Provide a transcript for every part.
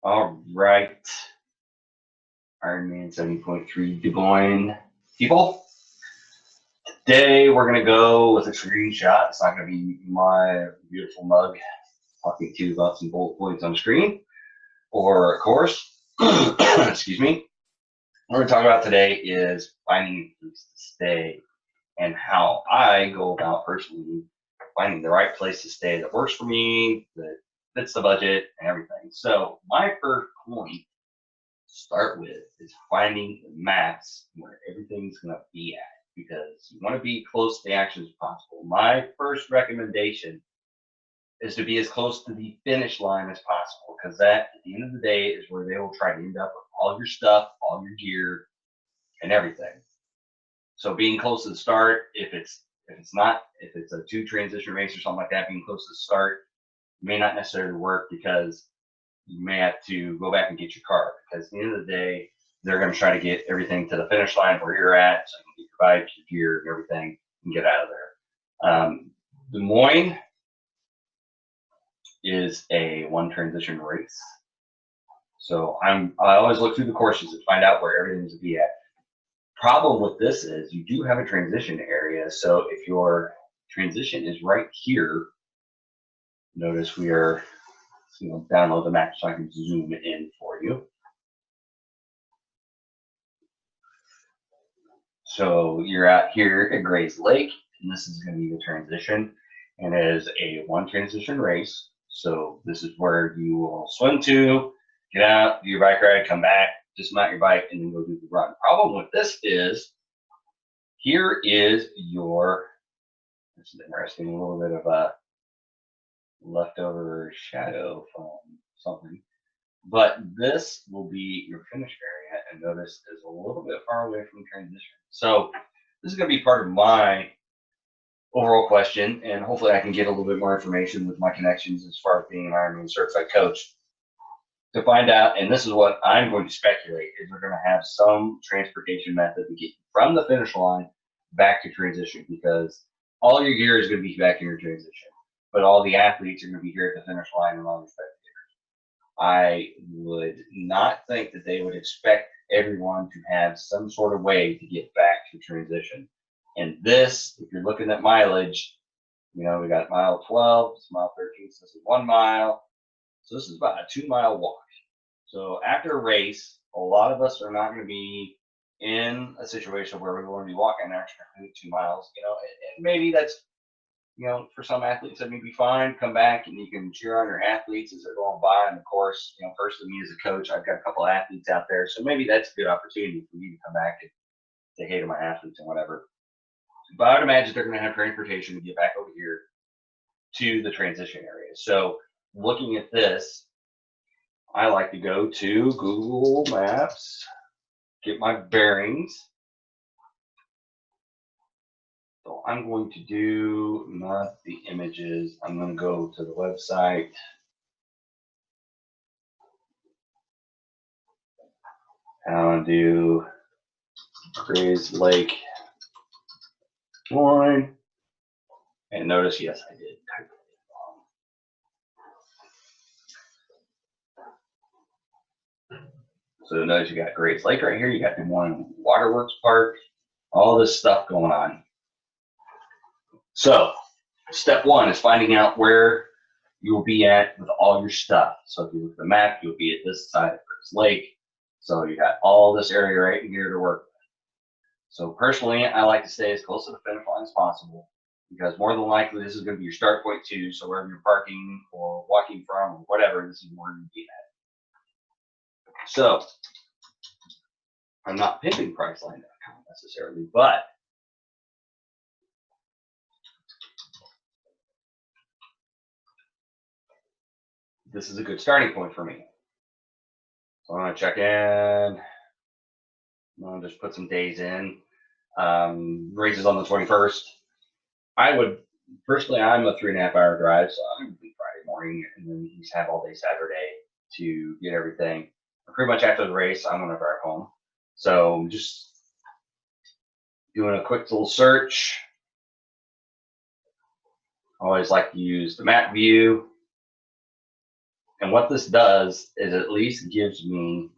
All right, Ironman 70.3 Des Moines people. Today we're gonna go with a screenshot. It's not gonna be my beautiful mug talking to you about some bullet points on screen or a course. Excuse me. What we're gonna talk about today is finding a place to stay and how I go about personally finding the right place to stay that works for me, that fits the budget and everything. So my first point to start with is finding the maps where everything's going to be at, because you want to be close to the action as possible. My first recommendation is to be as close to the finish line as possible, because that at the end of the day is where they will try to end up with all your stuff, all your gear and everything. So being close to the start, if it's a two transition race or something like that, being close to the start may not necessarily work, because you may have to go back and get your car, because at the end of the day, they're going to try to get everything to the finish line where you're at, so you can get your bike, your gear, and everything, and get out of there. Des Moines is a one transition race, so I always look through the courses to find out where everything's to be at. Problem with this is you do have a transition area, so if your transition is right here, notice we are, download the map so I can zoom in for you. So you're out here at Gray's Lake, and this is going to be the transition, and it is a one transition race. So this is where you will swim to, get out, do your bike ride, come back, dismount your bike, and then go do the run. Problem with this is, here is your, this is interesting, a little bit of a leftover shadow from something, but this will be your finish area, and notice is a little bit far away from transition. So this is going to be part of my overall question, and hopefully I can get a little bit more information with my connections as far as being an Ironman certified coach to find out. And this is what I'm going to speculate, is we're going to have some transportation method to get you from the finish line back to transition, because all your gear is going to be back in your transition, but all the athletes are going to be here at the finish line and all the spectators. I would not think that they would expect everyone to have some sort of way to get back to transition. And this, if you're looking at mileage, we got mile 12, it's mile 13, so this is 1 mile. So this is about a 2 mile walk. So after a race, a lot of us are not going to be in a situation where we want to be walking an extra 2 miles, and maybe that's, for some athletes that may be fine, come back and you can cheer on your athletes as they're going by. And of course, personally, me as a coach, I've got a couple of athletes out there, so maybe that's a good opportunity for you to come back and say hey to my athletes and whatever. But I would imagine they're going to have transportation to get back over here to the transition area. So looking at this, I like to go to Google Maps, get my bearings. So I'm going to do not the images. I'm going to go to the website. And I'm going to do Gray's Lake, Des Moines. And notice, yes, I did type it wrong. So notice you got Gray's Lake right here. You got Des Moines Waterworks Park, all this stuff going on. So step one is finding out where you will be at with all your stuff. So if you look at the map, you'll be at this side of Gray's Lake. So you got all this area right in here to work with. So personally, I like to stay as close to the finish line as possible, because more than likely this is going to be your start point too. So wherever you're parking or walking from or whatever, this is where you'll be at. So I'm not pimping Priceline.com necessarily, but this is a good starting point for me. So I'm going to check in. I'm going to just put some days in. Races on the 21st. I would, personally, I'm a 3.5 hour drive, so I'm going to be Friday morning and then just have all day Saturday to get everything. Pretty much after the race, I'm going to drive home. So just doing a quick little search. I always like to use the map view. And what this does is at least gives me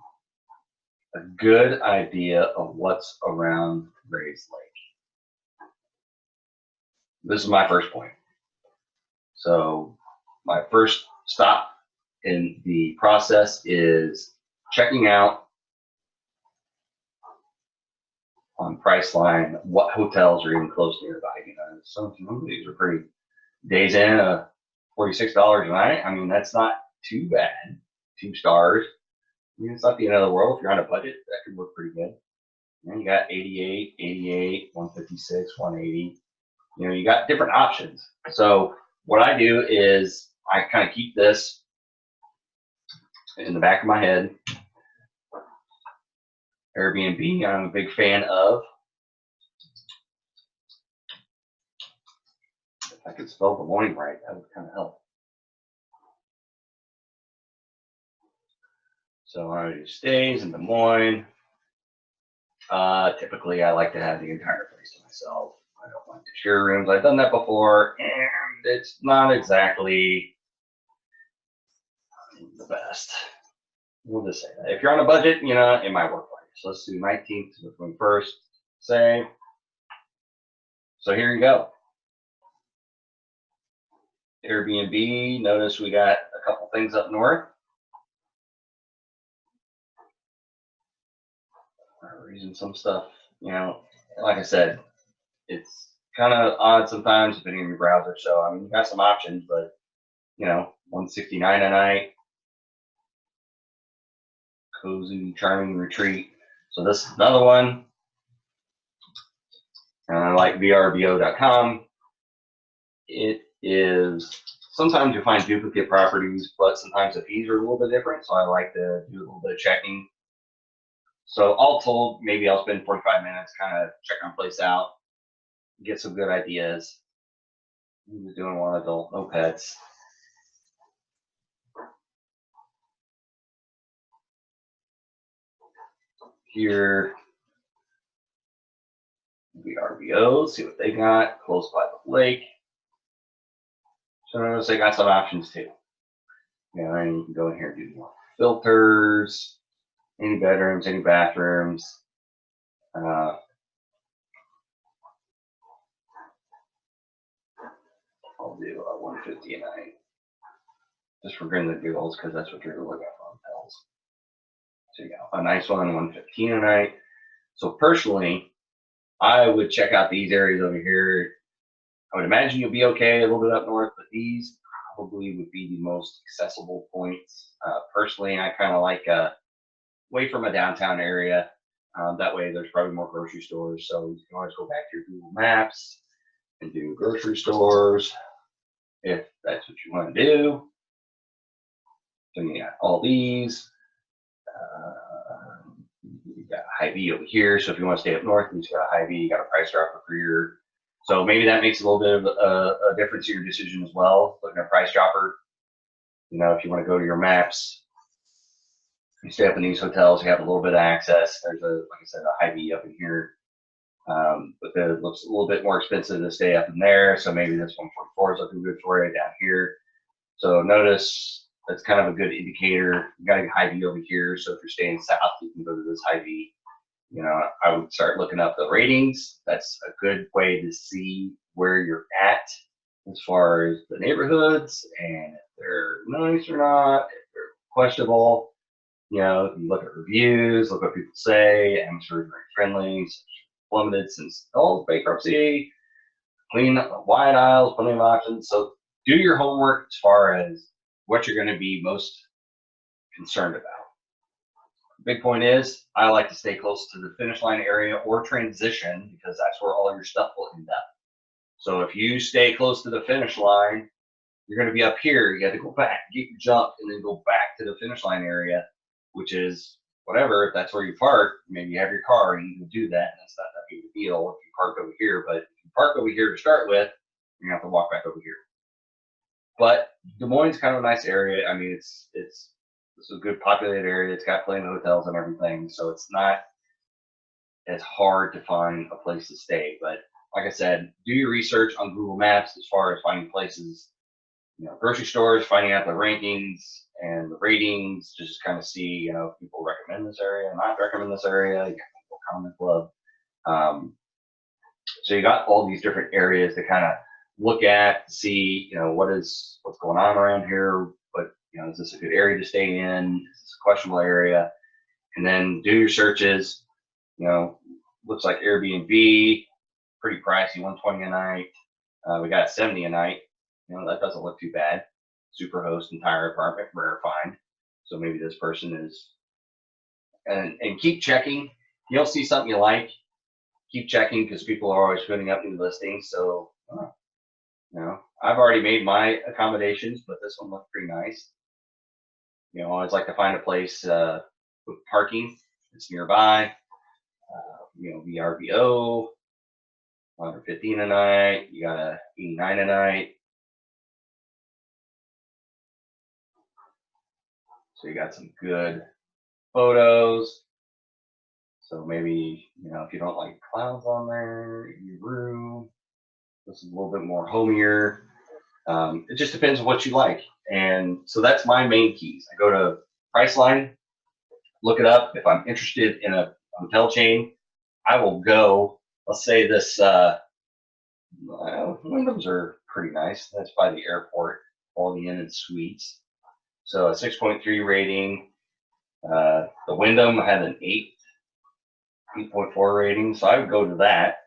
a good idea of what's around Gray's Lake. This is my first point. So my first stop in the process is checking out on Priceline what hotels are even close nearby. You know, some of these are pretty days in, $46 a night. I mean, that's not too bad. 2 stars. I mean, it's not the end of the world. If you're on a budget, that could work pretty good. And then you got 88, 88, 156, 180. You know, you got different options. So what I do is I kind of keep this in the back of my head. Airbnb, I'm a big fan of. If I could spell Des Moines right, that would kind of help. So I do stays in Des Moines. Typically, I like to have the entire place to myself. I don't like to share rooms. I've done that before, and it's not exactly the best. We'll just say that. If you're on a budget, you know, it might work for you. So let's do 19th to the 21st. Save. So here you go. Airbnb. Notice we got a couple things up north. Reason some stuff, you know, like I said, it's kind of odd sometimes depending on your browser. So I mean, you got some options, but you know, 169 a night, cozy, charming retreat. So this is another one. And I like vrbo.com. It is sometimes you find duplicate properties, but sometimes the fees are a little bit different. So I like to do a little bit of checking. So all told, maybe I'll spend 45 minutes kind of checking a place out, get some good ideas. We're doing one adult, no pets. Here, VRBO, see what they got close by the lake. So notice they got some options too. You know, and you can go in here and do more filters, any bedrooms, any bathrooms. I'll do 150 a night, just for grins and giggles, because that's what you're looking at on hotels. So you got a nice one, 115 a night. So personally, I would check out these areas over here. I would imagine you'll be okay a little bit up north, but these probably would be the most accessible points. Personally, I kind of like away from a downtown area. That way, there's probably more grocery stores. So you can always go back to your Google Maps and do grocery stores if that's what you want to do. So you got all these. You got a Hy-Vee over here. So if you want to stay up north, you got a Hy-Vee. You got a price dropper for your. So maybe that makes a little bit of a difference in your decision as well. Looking at price dropper. You know, if you want to go to your maps, you stay up in these hotels, you have a little bit of access. There's like I said, a Hy-Vee up in here. But it looks a little bit more expensive to stay up in there. So maybe this 144 is looking good for you down here. So notice that's kind of a good indicator. You got a Hy-Vee over here. So if you're staying south, you can go to this Hy-Vee. You know, I would start looking up the ratings. That's a good way to see where you're at as far as the neighborhoods and if they're nice or not, if they're questionable. You know, you look at reviews, look what people say. Atmosphere is very friendly, plummeted since all bankruptcy, clean, wide aisles, plenty of options. So do your homework as far as what you're going to be most concerned about. Big point is, I like to stay close to the finish line area or transition because that's where all your stuff will end up. So if you stay close to the finish line, you're going to be up here. You have to go back, get your jump, and then go back to the finish line area, which is whatever. If that's where you park, maybe you have your car and you can do that. And it's not that big of a deal if you park over here. But if you park over here to start with, you're going to have to walk back over here. But Des Moines is kind of a nice area. I mean, it's a good populated area. It's got plenty of hotels and everything. So it's not as hard to find a place to stay. But like I said, do your research on Google Maps as far as finding places grocery stores, finding out the rankings and the ratings, just kind of see, if people recommend this area, not recommend this area. You got the comment club. So you got all these different areas to kind of look at, see, what's going on around here. But is this a good area to stay in? Is this a questionable area? And then do your searches. Looks like Airbnb, pretty pricey, $120 a night. We got 70 a night. That doesn't look too bad. Superhost entire apartment, rare find. So maybe this person is, and keep checking. You'll see something you like. Keep checking because people are always putting up new listings. So, I've already made my accommodations, but this one looked pretty nice. I always like to find a place with parking that's nearby. VRBO, 115 a night. You got a 89 a night. So you got some good photos. So maybe, if you don't like clouds on there in your room, this is a little bit more homier. It just depends on what you like. And so that's my main keys. I go to Priceline, look it up. If I'm interested in a hotel chain, I will go. Let's say this, windows are pretty nice. That's by the airport, all the Inn and Suites. So a 6.3 rating. The Wyndham had an 8.4 rating. So I would go to that,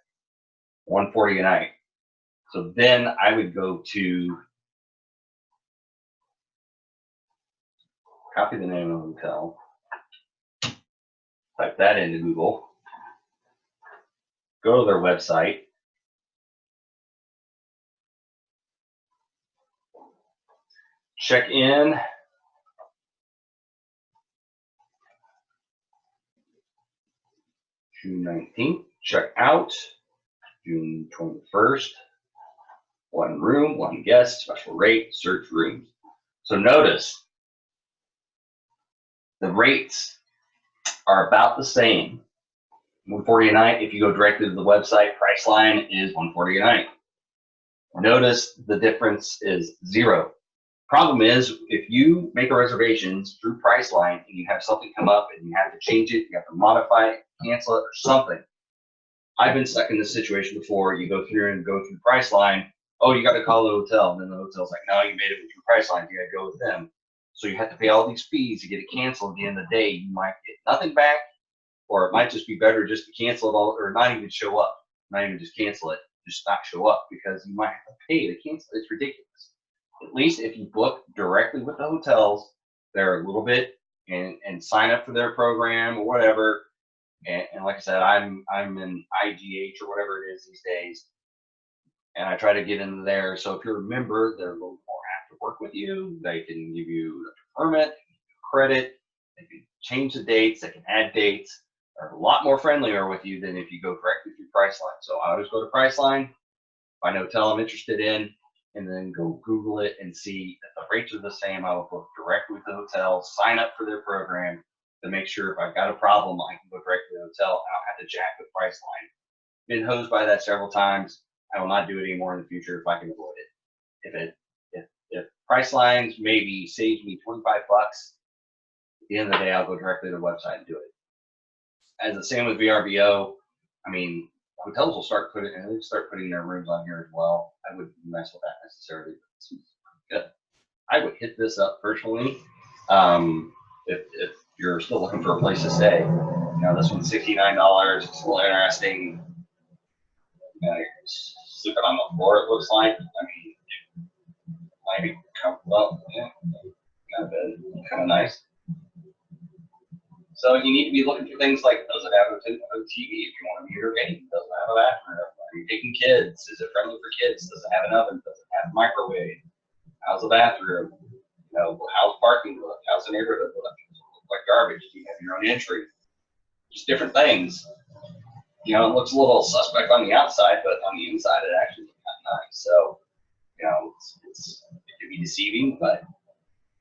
140 a night. So then I would go to, copy the name of the hotel, type that into Google, go to their website, check in, June 19th, check out, June 21st, one room, one guest, special rate, search rooms. So notice the rates are about the same. 140 a night. If you go directly to the website, Priceline is 140 a night. Notice the difference is zero. Problem is, if you make a reservation through Priceline and you have something come up and you have to change it, you have to modify it, cancel it, or something. I've been stuck in this situation before. You go through Priceline. Oh, you got to call the hotel. And then the hotel's like, no, you made it through Priceline. You got to go with them. So you have to pay all these fees to get it canceled. At the end of the day, you might get nothing back, or it might just be better just to cancel it all, or not even show up. Not even just cancel it, just not show up, because you might have to pay to cancel it. It's ridiculous. At least if you book directly with the hotels, they're a little bit and sign up for their program or whatever. And like I said, I'm in IGH or whatever it is these days, and I try to get into there. So if you're a member, they're a little more apt to work with you. They can give you a permit, credit, they can change the dates, they can add dates. They're a lot more friendlier with you than if you go directly through Priceline. So I always go to Priceline, find a hotel I'm interested in, and then go Google it and see if the rates are the same. I will book directly with the hotel, sign up for their program to make sure if I've got a problem, I can go directly to the hotel. I don't have to jack with Priceline. Been hosed by that several times. I will not do it anymore in the future if I can avoid it. If Priceline's maybe saves me 25 bucks, at the end of the day, I'll go directly to the website and do it. As the same with VRBO, I mean, hotels will start putting their rooms on here as well. I wouldn't mess with that necessarily, but it's good. I would hit this up personally. If you're still looking for a place to stay, this one's $69. It's a little interesting. Sleeping on the floor, it looks like. I mean, might be comfortable. Yeah, kind of nice. So you need to be looking for things like, does it have a TV if you want to mute or game? Does it have a bathroom? Are you taking kids? Is it friendly for kids? Does it have an oven? Does it have a microwave? How's the bathroom? How's parking look? How's the neighborhood look? Does it look like garbage? Do you have your own entry? Just different things. It looks a little suspect on the outside, but on the inside, it actually looks kind of nice. So, it can be deceiving, but,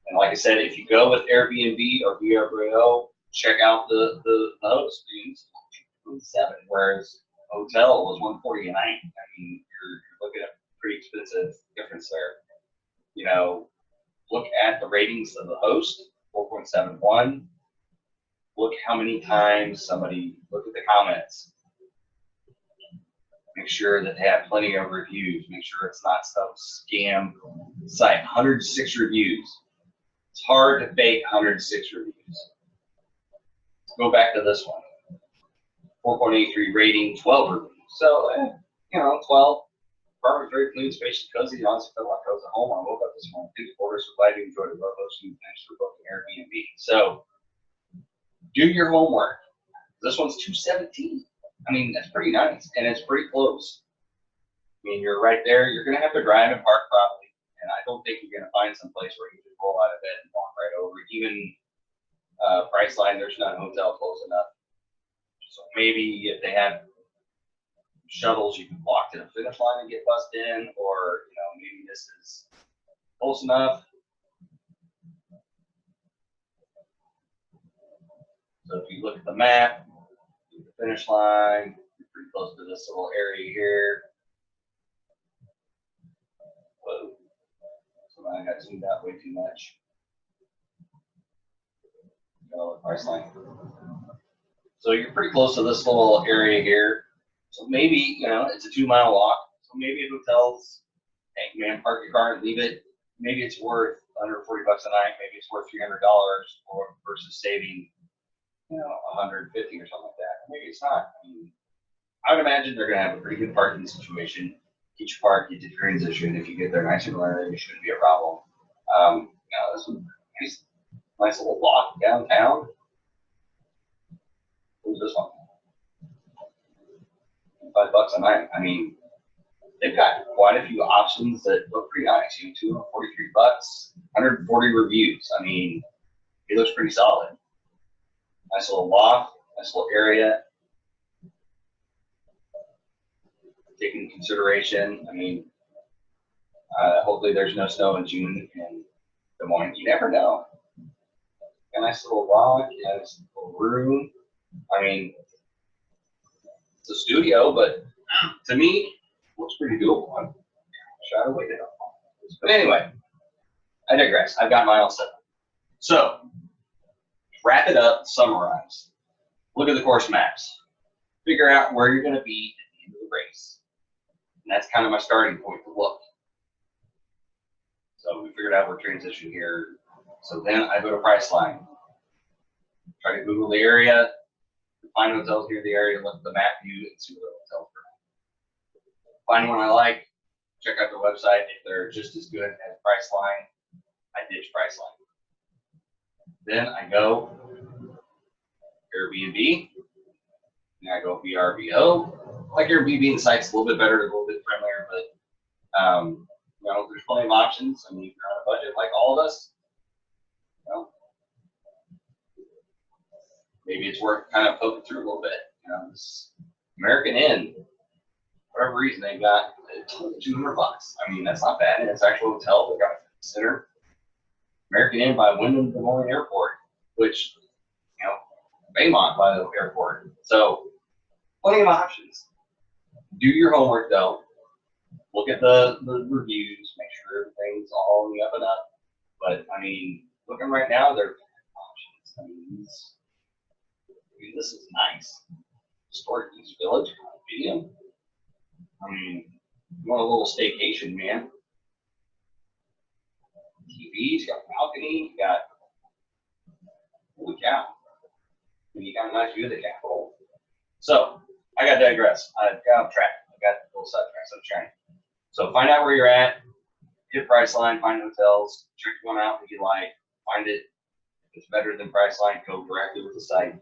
and like I said, if you go with Airbnb or VRBO, check out the host fees, 7, whereas hotel was 140 a night. I mean, you're looking at a pretty expensive difference there. You know, look at the ratings of the host, 4.71. Look how many times somebody, look at the comments. Make sure that they have plenty of reviews. Make sure it's not some scam site. 106 reviews. It's hard to fake 106 reviews. Go back to this one. 4.83 rating, 12 reviews. So, 12. Apartment very clean, spacious, cozy. Honestly, felt like I was at home. I woke up this morning. Thank you for this. Glad you enjoyed it. Love hosting. Thanks for booking Airbnb. So, do your homework. This one's 217. I mean, that's pretty nice, and it's pretty close. I mean, you're right there. You're going to have to drive and park properly, and I don't think you're going to find some place where you can roll out of bed and walk right over. Even Priceline, there's not a hotel close enough. So maybe if they have shuttles, you can walk to the finish line and get bussed in, or maybe this is close enough. So if you look at the map, the finish line, you're pretty close to this little area here. Whoa. So I got zoomed out way too much. Priceline. So you're pretty close to this little area here. So maybe, it's a 2-mile walk. So maybe a hotel's, hey, man, park your car and leave it. Maybe it's worth under $40 a night. Maybe it's worth $300 versus saving, $150 or something like that. Maybe it's not. I would imagine they're going to have a pretty good parking situation. Each park, you did transition. If you get there nice and early, it shouldn't be a problem. This is a nice little block downtown. Who's this one? $5 a night. I mean, they've got quite a few options that look pretty nice. $243, 140 reviews. I mean, it looks pretty solid. Nice little loft, nice little area. Take into consideration, hopefully there's no snow in June in Des Moines. You never know. A nice little lodge, nice little room. It's a studio, but to me, it looks pretty doable. I shot away to help. But anyway, I digress. I've got my all set up. So, wrap it up, summarize. Look at the course maps. Figure out where you're going to be at the end of the race. And that's kind of my starting point to look. So we figured out we're transitioning here. So then I go to Priceline. Try to Google the area, find hotels near the area, look at the map view, and see what the hotels are. Find one I like, check out their website. If they're just as good as Priceline, I ditch Priceline. Then I go Airbnb, and I go VRBO. Like Airbnb, the site's a little bit better, a little bit friendlier, but there's plenty of options. If you're on a budget like all of us, maybe it's worth kind of poking through a little bit. This American Inn, for whatever reason, they got $200. That's not bad. And it's an actual hotel. They got a center. American Inn by Wyndham Des Moines Airport, which, Baymont by the airport. So, plenty of options. Do your homework though. Look at the reviews. Make sure everything's all on the up and up. But looking right now, there are options. This is nice. Historic East Village, video. You want a little staycation, man. TV's got a balcony, you got, holy cow. You got a nice view of the Capitol. So, I got to digress. I got off track. I got a little sidetrack, so I'm trying. So, find out where you're at, hit Priceline, find hotels, check one out that you like, find it. If it's better than Priceline, go directly with the site.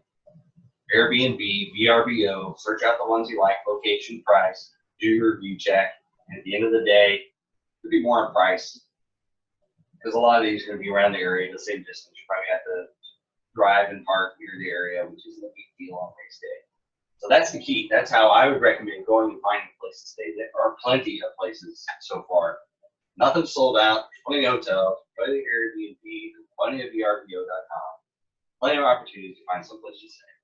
Airbnb, VRBO, search out the ones you like, location, price, do your review check, and at the end of the day, it could be more on price, because a lot of these are going to be around the area, the same distance. You probably have to drive and park near the area, which isn't a big deal on race day. So that's the key. That's how I would recommend going and finding a place to stay. There are plenty of places so far. Nothing's sold out. There's plenty of hotels, plenty of Airbnb, plenty of VRBO.com, plenty of opportunities to find some place to stay.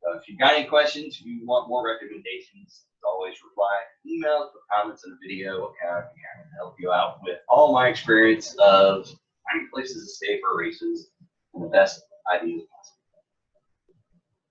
If you've got any questions, if you want more recommendations, as always, reply emails or comments in the video, and I can help you out with all my experience of finding places to stay for races and the best ideas.